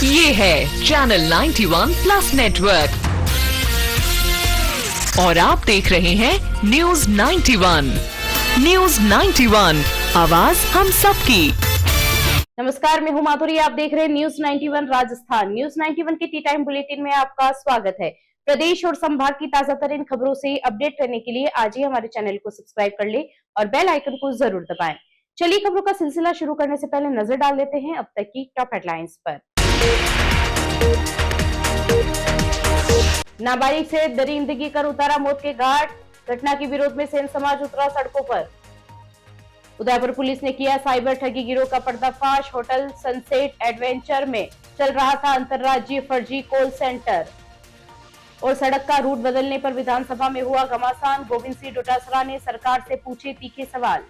ये है channel 91 plus network और आप देख रहे हैं न्यूज 91। न्यूज 91, आवाज हम सबकी। नमस्कार, मैं हूं माधुरी। आप देख रहे हैं न्यूज 91 राजस्थान। न्यूज 91 के टी टाइम बुलेटिन में आपका स्वागत है। प्रदेश और संभाग की ताजा तरीन खबरों से अपडेट रहने के लिए आज ही हमारे चैनल को सब्सक्राइब कर ले और बेल आइकन को जरूर दबाएं। चलिए खबरों का सिलसिला शुरू करने से पहले नजर डाल लेते हैं अब तक की टॉप हेडलाइंस पर। नाबालिग से दरिंदगी कर उतारा मौत के घाट। घटना के विरोध में सेन समाज उतरा सड़कों पर। उदयपुर पुलिस ने किया साइबर ठगी गिरोह का पर्दाफाश। होटल सनसेट एडवेंचर में चल रहा था अंतर्राज्यीय फर्जी कॉल सेंटर। और सड़क का रूट बदलने पर विधानसभा में हुआ घमासान। गोविंद सिंह डोटासरा ने सरकार से पूछे तीखे सवाल।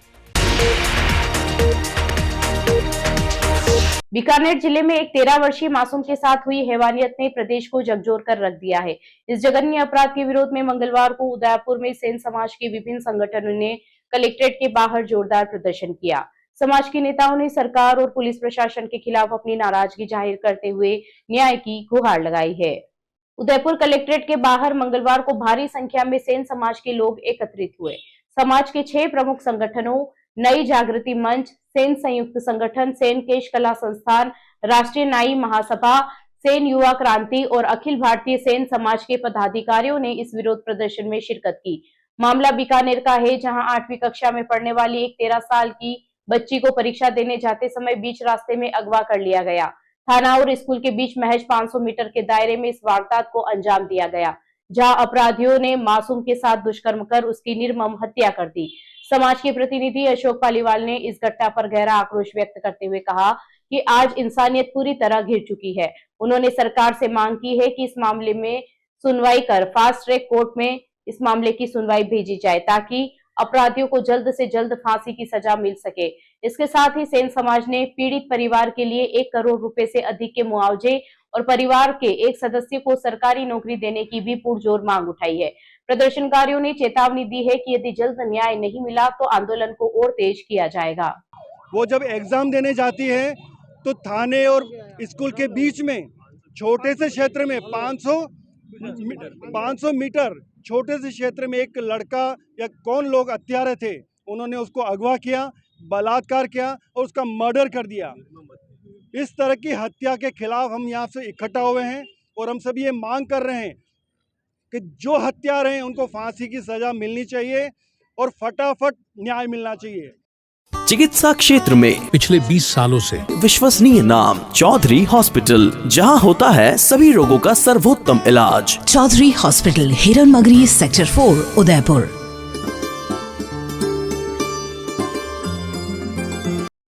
बीकानेर जिले में एक 13 वर्षीय मासूम के साथ हुई हैवानियत ने प्रदेश को झकझोर कर रख दिया है। इस जघन्य अपराध के विरोध में मंगलवार को उदयपुर में सेन समाज के विभिन्न संगठनों ने कलेक्ट्रेट के बाहर जोरदार प्रदर्शन किया। समाज के नेताओं ने सरकार और पुलिस प्रशासन के खिलाफ अपनी नाराजगी जाहिर करते हुए न्याय की गुहार लगाई है। उदयपुर कलेक्ट्रेट के बाहर मंगलवार को भारी संख्या में सेन समाज के लोग एकत्रित हुए। समाज के 6 प्रमुख संगठनों नई जागृति मंच, सेन संयुक्त संगठन, सेन केश कला संस्थान, राष्ट्रीय नाई महासभा, सेन युवा क्रांति और अखिल भारतीय सेन समाज के पदाधिकारियों ने इस विरोध प्रदर्शन में शिरकत की। मामला बीकानेर का है, जहां 8वीं कक्षा में पढ़ने वाली एक 13 साल की बच्ची को परीक्षा देने जाते समय बीच रास्ते में अगवा कर लिया गया। थाना और स्कूल के बीच महज 500 मीटर के दायरे में इस वारदात को अंजाम दिया गया, जहां अपराधियों ने मासूम के साथ दुष्कर्म कर उसकी निर्मम हत्या कर दी। समाज के प्रतिनिधि अशोक पालीवाल ने इस घटना पर गहरा आक्रोश व्यक्त करते हुए कहा कि आज इंसानियत पूरी तरह घिर चुकी है। उन्होंने सरकार से मांग की है कि इस मामले में सुनवाई कर फास्ट ट्रैक कोर्ट में इस मामले की सुनवाई भेजी जाए, ताकि अपराधियों को जल्द से जल्द फांसी की सजा मिल सके। इसके साथ ही सेन समाज ने पीड़ित परिवार के लिए 1 करोड़ रुपए से अधिक के मुआवजे और परिवार के एक सदस्य को सरकारी नौकरी देने की भी पुरजोर मांग उठाई है। प्रदर्शनकारियों ने चेतावनी दी है कि यदि जल्द न्याय नहीं मिला तो आंदोलन को और तेज किया जाएगा। वो जब एग्जाम देने जाती है तो थाने और स्कूल के बीच में छोटे से क्षेत्र में 500 मीटर छोटे से क्षेत्र में एक लड़का या कौन लोग हत्यारे थे, उन्होंने उसको अगवा किया, बलात्कार किया और उसका मर्डर कर दिया। इस तरह की हत्या के खिलाफ हम यहाँ से इकट्ठा हुए हैं और हम सभी ये मांग कर रहे हैं कि जो हत्यारे हैं उनको फांसी की सजा मिलनी चाहिए और फटाफट न्याय मिलना चाहिए। चिकित्सा क्षेत्र में पिछले 20 सालों से विश्वसनीय नाम चौधरी हॉस्पिटल, जहां होता है सभी रोगों का सर्वोत्तम इलाज। Chaudhary hospital, Hiranmagri, sector 4, Udaipur.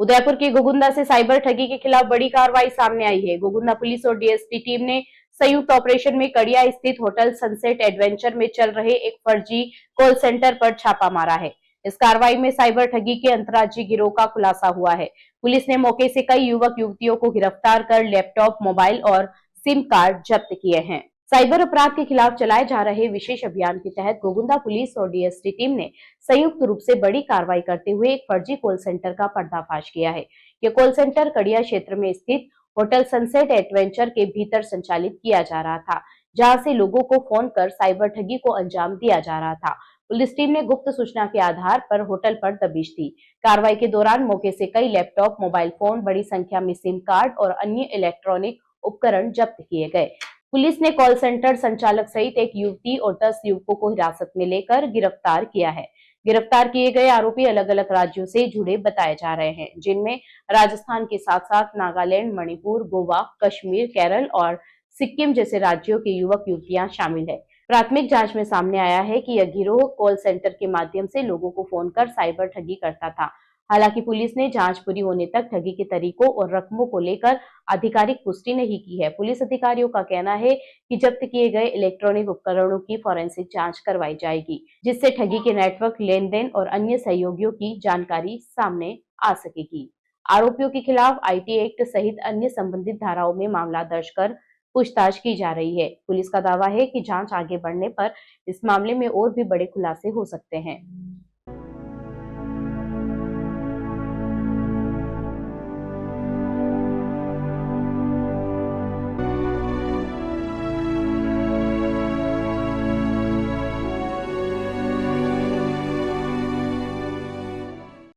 उदयपुर के गोगुंदा से साइबर ठगी के खिलाफ बड़ी कार्रवाई सामने आई है। गोगुंदा पुलिस और डीएसपी टीम ने संयुक्त ऑपरेशन में कड़िया स्थित होटल सनसेट एडवेंचर में चल रहे एक फर्जी कॉल सेंटर पर छापा मारा है। इस कार्रवाई में साइबर ठगी के अंतर्राज्यीय गिरोह का खुलासा हुआ है। पुलिस ने मौके से कई युवक युवतियों को गिरफ्तार कर लैपटॉप, मोबाइल और सिम कार्ड जब्त किए हैं। साइबर अपराध के खिलाफ चलाए जा रहे विशेष अभियान के तहत गोगुंदा पुलिस और डीएसपी टीम ने संयुक्त रूप से बड़ी कार्रवाई करते हुए एक फर्जी कॉल सेंटर का पर्दाफाश किया है। यह कॉल सेंटर कड़िया क्षेत्र में स्थित होटल सनसेट एडवेंचर के भीतर संचालित किया जा रहा था, जहां से लोगों को फोन कर साइबर ठगी को अंजाम दिया जा रहा था। पुलिस टीम ने गुप्त सूचना के आधार पर होटल पर दबिश दी। कार्रवाई के दौरान मौके से कई लैपटॉप, मोबाइल फोन, बड़ी संख्या में सिम कार्ड और अन्य इलेक्ट्रॉनिक उपकरण जब्त किए गए। पुलिस ने कॉल सेंटर संचालक सहित एक युवती और 10 युवकों को हिरासत में लेकर गिरफ्तार किया है। गिरफ्तार किए गए आरोपी अलग अलग राज्यों से जुड़े बताए जा रहे हैं, जिनमें राजस्थान के साथ साथ नागालैंड, मणिपुर, गोवा, कश्मीर, केरल और सिक्किम जैसे राज्यों के युवक युवतियां शामिल है। प्राथमिक जांच में सामने आया है कि यह गिरोह कॉल सेंटर के माध्यम से लोगों को फोन कर साइबर ठगी करता था। हालांकि पुलिस ने जांच पूरी होने तक ठगी के तरीकों और रकमों को लेकर आधिकारिक पुष्टि नहीं की है। पुलिस अधिकारियों का कहना है कि जब्त किए गए इलेक्ट्रॉनिक उपकरणों की फॉरेंसिक जांच करवाई जाएगी, जिससे ठगी के नेटवर्क, लेनदेन और अन्य सहयोगियों की जानकारी सामने आ सकेगी। आरोपियों के खिलाफ आईटी एक्ट सहित अन्य संबंधित धाराओं में मामला दर्ज कर पूछताछ की जा रही है। पुलिस का दावा है कि जांच आगे बढ़ने पर इस मामले में और भी बड़े खुलासे हो सकते हैं।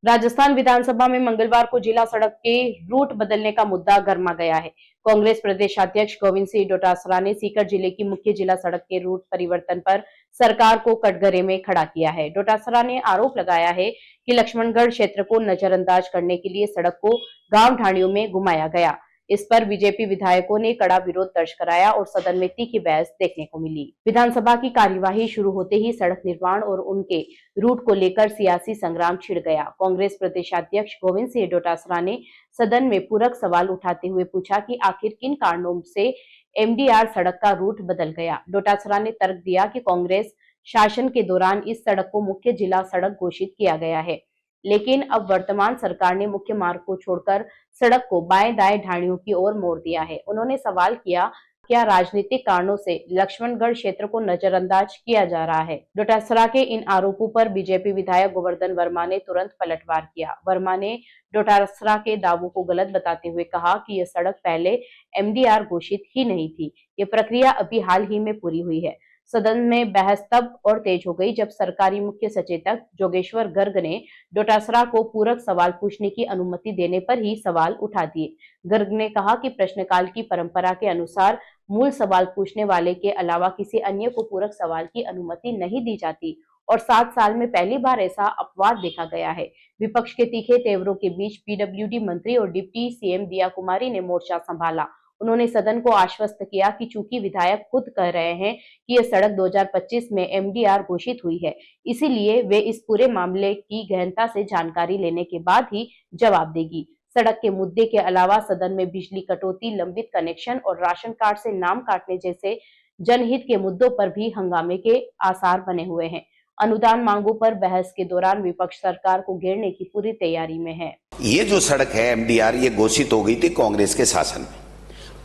राजस्थान विधानसभा में मंगलवार को जिला सड़क के रूट बदलने का मुद्दा गर्मा गया है। कांग्रेस प्रदेशाध्यक्ष गोविंद सिंह डोटासरा ने सीकर जिले की मुख्य जिला सड़क के रूट परिवर्तन पर सरकार को कटघरे में खड़ा किया है। डोटासरा ने आरोप लगाया है कि लक्ष्मणगढ़ क्षेत्र को नजरअंदाज करने के लिए सड़क को गांव ढाणियों में घुमाया गया। इस पर बीजेपी विधायकों ने कड़ा विरोध दर्ज कराया और सदन में तीखी बहस देखने को मिली। विधानसभा की कार्यवाही शुरू होते ही सड़क निर्माण और उनके रूट को लेकर सियासी संग्राम छिड़ गया। कांग्रेस प्रदेशाध्यक्ष गोविंद सिंह डोटासरा ने सदन में पूरक सवाल उठाते हुए पूछा कि आखिर किन कारणों से एमडीआर सड़क का रूट बदल गया। डोटासरा ने तर्क दिया कि कांग्रेस शासन के दौरान इस सड़क को मुख्य जिला सड़क घोषित किया गया है, लेकिन अब वर्तमान सरकार ने मुख्य मार्ग को छोड़कर सड़क को बाएं दाएं ढाणियों की ओर मोड़ दिया है। उन्होंने सवाल किया, क्या राजनीतिक कारणों से लक्ष्मणगढ़ क्षेत्र को नजरअंदाज किया जा रहा है। डोटासरा के इन आरोपों पर बीजेपी विधायक गोवर्धन वर्मा ने तुरंत पलटवार किया। वर्मा ने डोटासरा के दावों को गलत बताते हुए कहा कि यह सड़क पहले एमडीआर घोषित ही नहीं थी, ये प्रक्रिया अभी हाल ही में पूरी हुई है। सदन में बहस तब और तेज हो गई जब सरकारी मुख्य सचेतक जोगेश्वर गर्ग ने डोटासरा को पूरक सवाल पूछने की अनुमति देने पर ही सवाल उठा दिए। गर्ग ने कहा कि प्रश्नकाल की परंपरा के अनुसार मूल सवाल पूछने वाले के अलावा किसी अन्य को पूरक सवाल की अनुमति नहीं दी जाती और 7 साल में पहली बार ऐसा अपवाद देखा गया है। विपक्ष के तीखे तेवरों के बीच पीडब्ल्यूडी मंत्री और डिप्टी सीएम दिया कुमारी ने मोर्चा संभाला। उन्होंने सदन को आश्वस्त किया कि चूंकि विधायक खुद कह रहे हैं कि यह सड़क 2025 में एमडीआर घोषित हुई है, इसीलिए वे इस पूरे मामले की गहनता से जानकारी लेने के बाद ही जवाब देगी। सड़क के मुद्दे के अलावा सदन में बिजली कटौती, लंबित कनेक्शन और राशन कार्ड से नाम काटने जैसे जनहित के मुद्दों पर भी हंगामे के आसार बने हुए हैं। अनुदान मांगों पर बहस के दौरान विपक्ष सरकार को घेरने की पूरी तैयारी में है। ये जो सड़क है एमडीआर, ये घोषित हो गई थी कांग्रेस के शासन में।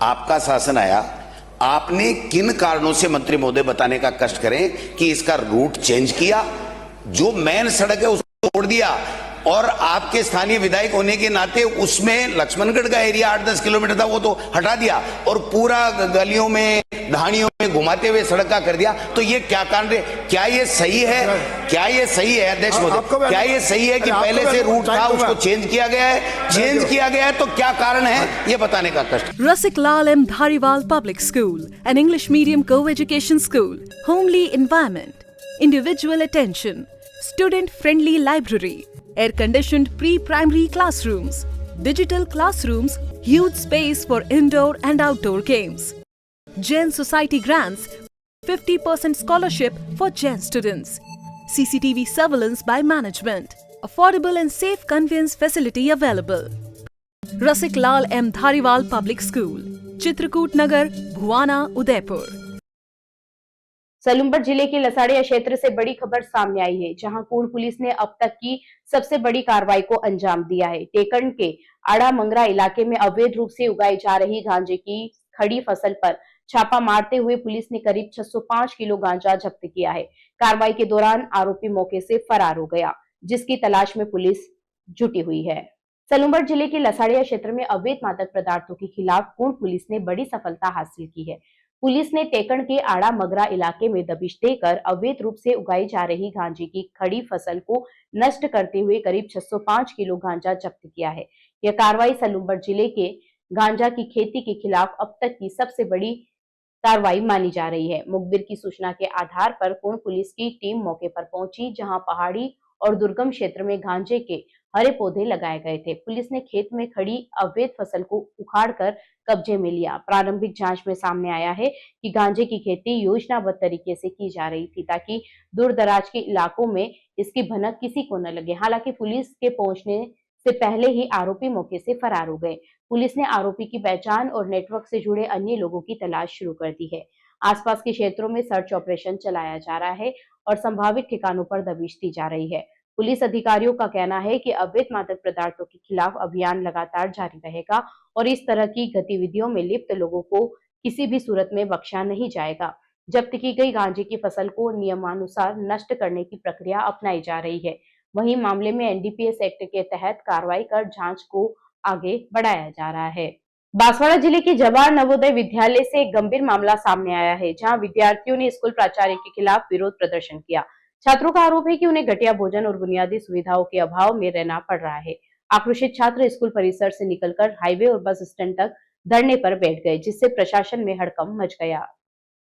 आपका शासन आया, आपने किन कारणों से मंत्री महोदय बताने का कष्ट करें कि इसका रूट चेंज किया, जो मेन सड़क है उसको तोड़ दिया और आपके स्थानीय विधायक होने के नाते उसमें लक्ष्मणगढ़ का एरिया 8-10 किलोमीटर था वो तो हटा दिया और पूरा गलियों में ढाणियों में घुमाते हुए सड़क का कर दिया। तो ये क्या कारण है? क्या ये सही है? क्या ये सही है अध्यक्ष महोदय? क्या ये सही है कि पहले से रूट था उसको चेंज किया गया है? चेंज किया गया है तो क्या कारण है ये बताने का कष्ट। Rasik Lal M. Dhariwal Public School, an English medium co-education school, homely environment, individual attention, student-friendly library, air-conditioned pre-primary classrooms, digital classrooms, huge space for indoor and outdoor games. Jain Society grants 50% scholarship for Jain students. CCTV surveillance by management. Affordable and safe conveyance facility available. Rasik Lal M. Dhariwal Public School, Chitrakoot Nagar, Bhuwana, Udaipur. Salumbar जिले के लसाड़िया क्षेत्र से बड़ी खबर सामने आई है, जहां कूण police ने अब तक की सबसे बड़ी कार्रवाई को अंजाम दिया है। टेकन के आड़ा मंगरा इलाके में अवैध रूप से उगाई जा रही गांजे की खड़ी फसल पर छापा मारते हुए पुलिस ने करीब 605 किलो गांजा जब्त किया है। कार्रवाई के दौरान आरोपी मौके से फरार हो गया, जिसकी तलाश में पुलिस जुटी हुई है। सलूम्बर जिले के लसाड़िया क्षेत्र में अवैध मादक पदार्थों के खिलाफ कूण पुलिस ने बड़ी सफलता हासिल की है। पुलिस ने टेकन के आड़ा मगरा इलाके में दबिश देकर अवैध रूप से उगाई जा रही गांजे की खड़ी फसल को नष्ट करते हुए करीब 605 किलो गांजा जब्त किया है। यह कार्रवाई सलूम्बर जिले के गांजा की खेती के खिलाफ अब तक की सबसे बड़ी कार्रवाई मानी जा रही है। मुखबिर की सूचना के आधार पर कूण पुलिस की टीम मौके पर पहुंची, जहां पहाड़ी और दुर्गम क्षेत्र में गांजे के हरे पौधे लगाए गए थे। पुलिस ने खेत में खड़ी अवैध फसल को उखाड़कर कब्जे में लिया। प्रारंभिक जांच में सामने आया है कि गांजे की खेती योजनाबद्ध तरीके से की जा रही थी, ताकि दूर दराज के इलाकों में इसकी भनक किसी को न लगे। हालांकि पुलिस के पहुंचने से पहले ही आरोपी मौके से फरार हो गए। पुलिस ने आरोपी की पहचान और नेटवर्क से जुड़े अन्य लोगों की तलाश शुरू कर दी है। आसपास के क्षेत्रों में सर्च ऑपरेशन चलाया जा रहा है और संभावित ठिकानों पर दबिश दी जा रही है। पुलिस अधिकारियों का कहना है कि अवैध मादक पदार्थों के खिलाफ अभियान लगातार जारी रहेगा और इस तरह की गतिविधियों में लिप्त लोगों को किसी भी सूरत में बख्शा नहीं जाएगा। जब्त की गई गांजे की फसल को नियमानुसार नष्ट करने की प्रक्रिया अपनाई जा रही है। वहीं मामले में एनडीपीएस एक्ट के तहत कार्रवाई कर जांच को आगे बढ़ाया जा रहा है। बांसवाड़ा जिले के जवाहर नवोदय विद्यालय से एक गंभीर मामला सामने आया है, जहां विद्यार्थियों ने स्कूल प्राचार्य के खिलाफ विरोध प्रदर्शन किया। छात्रों का आरोप है कि उन्हें घटिया भोजन और बुनियादी सुविधाओं के अभाव में रहना पड़ रहा है। आक्रोशित छात्र स्कूल परिसर से निकलकर हाईवे और बस स्टैंड तक धरने पर बैठ गए, जिससे प्रशासन में हड़कंप मच गया।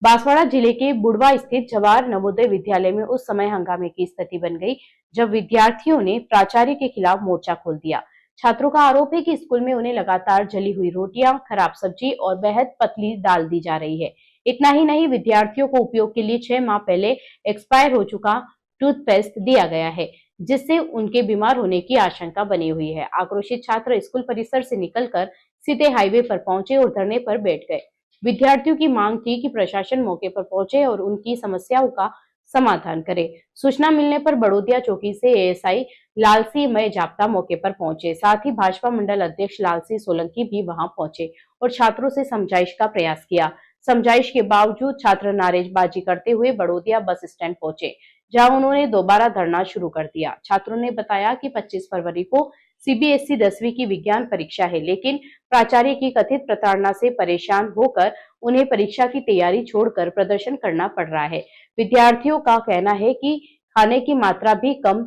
बांसवाड़ा जिले के बुढ़वा स्थित जवाहर नवोदय विद्यालय में उस समय हंगामे की स्थिति बन गई जब विद्यार्थियों ने प्राचार्य के खिलाफ मोर्चा खोल दिया। छात्रों का आरोप है कि स्कूल में उन्हें लगातार जली हुई रोटियां, खराब सब्जी और बेहद पतली दाल दी जा रही है। इतना ही नहीं, विद्यार्थियों को उपयोग के लिए 6 माह पहले एक्सपायर हो चुका टूथपेस्ट दिया गया है, जिससे उनके बीमार होने की आशंका बनी हुई है। आक्रोशित छात्र स्कूल परिसर से निकलकर सीधे हाईवे पर पहुंचे और धरने पर बैठ गए। विद्यार्थियों की मांग थी कि प्रशासन मौके पर पहुंचे और उनकी समस्याओं का समाधान करे। सूचना मिलने पर बड़ोदिया चौकी से एएसआई लालसी मय जाप्ता मौके पर पहुंचे। साथ ही भाजपा मंडल अध्यक्ष लालसी सोलंकी भी वहां पहुंचे और छात्रों से समझाइश का प्रयास किया। समझाइश के बावजूद छात्र नारेबाजी करते हुए बड़ोदिया बस स्टैंड पहुंचे, जहां उन्होंने दोबारा धरना शुरू कर दिया। छात्रों ने बताया कि 25 फरवरी को सीबीएसई 10वीं की विज्ञान परीक्षा है, लेकिन प्राचार्य की कथित प्रताड़ना से परेशान होकर उन्हें परीक्षा की तैयारी छोड़कर प्रदर्शन करना पड़ रहा है। विद्यार्थियों का कहना है कि खाने की मात्रा भी कम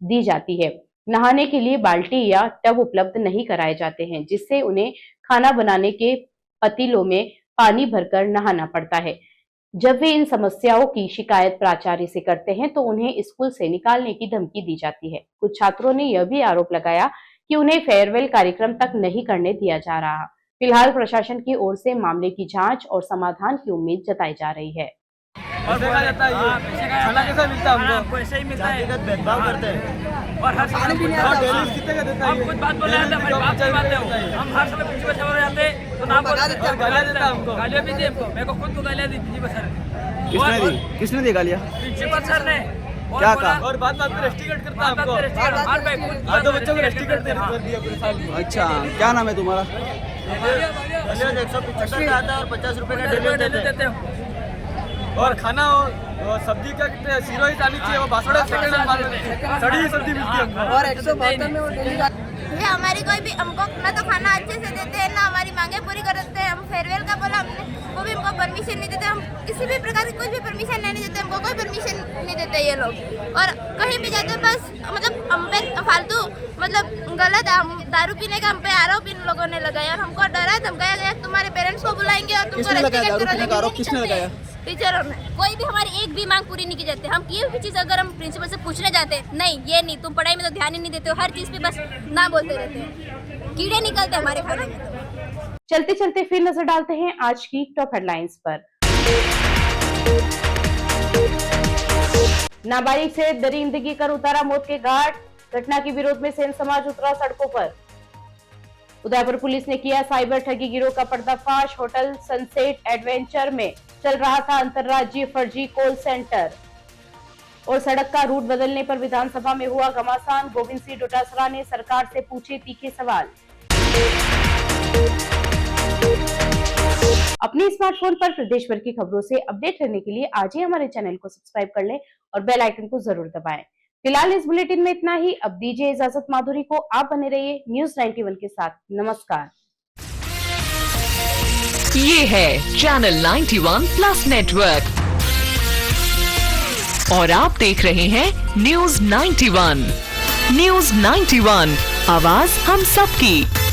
दी जाती है, नहाने के लिए बाल्टी या टब उपलब्ध नहीं कराए जाते हैं, जिससे उन्हें खाना बनाने के पतीलों में पानी भरकर नहाना पड़ता है। जब वे इन समस्याओं की शिकायत प्राचार्य से करते हैं तो उन्हें स्कूल से निकालने की धमकी दी जाती है। कुछ छात्रों ने यह भी आरोप लगाया कि उन्हें फेयरवेल कार्यक्रम तक नहीं करने दिया जा रहा। फिलहाल प्रशासन की ओर से मामले की जांच और समाधान की उम्मीद जताई जा रही है। और देखा जाता है ये खाना कैसा मिलता है हमको? पैसे ही मिलता है, भेदभाव करते हैं और हर पानी भी नहीं आता। कितने का देता है? हम कुछ बात बोले जाते हैं, बात की बात है। हम हर समय प्रिंसिपल सर हो जाते तो नाम बता देते हैं, गालियां देता हमको। गालियां भी दी हमको, मेरे को खुद को गालियां दी प्रिंसिपल सर। किसने दी गालियां? प्रिंसिपल सर ने। क्या कहा? और बात बात में रेस्ट्रिक्ट करता हमको। हर दो बच्चों को रेस्ट्रिक्ट कर दिया। अच्छा, क्या नाम है तुम्हारा? 175 आता है और 50 रुपए का डेली देते हैं। और खाना और सब्जी का कितने सीरो ही जानी चाहिए, वो बासड़ा सेकंड में सड़ी हुई सब्जी मिलती है और 172 में वो डेली ये हमारी कोई भी हमको ना तो खाना अच्छे से देते हैं, ना हमारी मांगे पूरी करते हैं। हम फेयरवेल का बोला हमने, वो भी हमको परमिशन नहीं देते। हम किसी भी प्रकार की कुछ भी परमिशन नहीं देते, हमको कोई परमिशन नहीं देते ये लोग। और कहीं भी जाते बस मतलब हम पे फालतू मतलब गलत दारू पीने का हम पे आरोप इन लोगों ने लगाया और हमको डरा धमकाया गया, तुम्हारे पेरेंट्स को बुलाएंगे और तुमको किसने लगाया? टीचरों ने। कोई भी हमारी एक भी मांग पूरी नहीं की जाती। हम किसी भी चीज़ अगर हम प्रिंसिपल से पूछने जाते नहीं, ये नहीं, तुम पढ़ाई में तो ध्यान ही नहीं देते हो, हर चीज़ पे बस ना बोलते रहते हैं, कीड़े निकलते हमारे खाने में। चलते चलते फिर नजर डालते हैं आज की टॉप हेडलाइंस पर। नाबालिग से दरिंदगी कर उतारा मौत के घाट, घटना के विरोध में सेन समाज उतरा सड़कों पर। उदयपुर पुलिस ने किया साइबर ठगी गिरोह का पर्दाफाश, होटल सनसेट एडवेंचर में चल रहा था अंतर्राज्यीय फर्जी कॉल सेंटर। और सड़क का रूट बदलने पर विधानसभा में हुआ घमासान, गोविंद सिंह डोटासरा ने सरकार से पूछे तीखे सवाल। अपने स्मार्टफोन पर प्रदेश भर की खबरों से अपडेट रहने के लिए आज ही हमारे चैनल को सब्सक्राइब कर लें और बेल आइकन को जरूर दबाएं। फिलहाल इस बुलेटिन में इतना ही। अब दीजिए इजाजत माधुरी को। आप बने रहिए न्यूज़ 91 के साथ। नमस्कार। ये है चैनल 91 प्लस नेटवर्क और आप देख रहे हैं न्यूज़ 91। न्यूज़ 91, आवाज हम सबकी।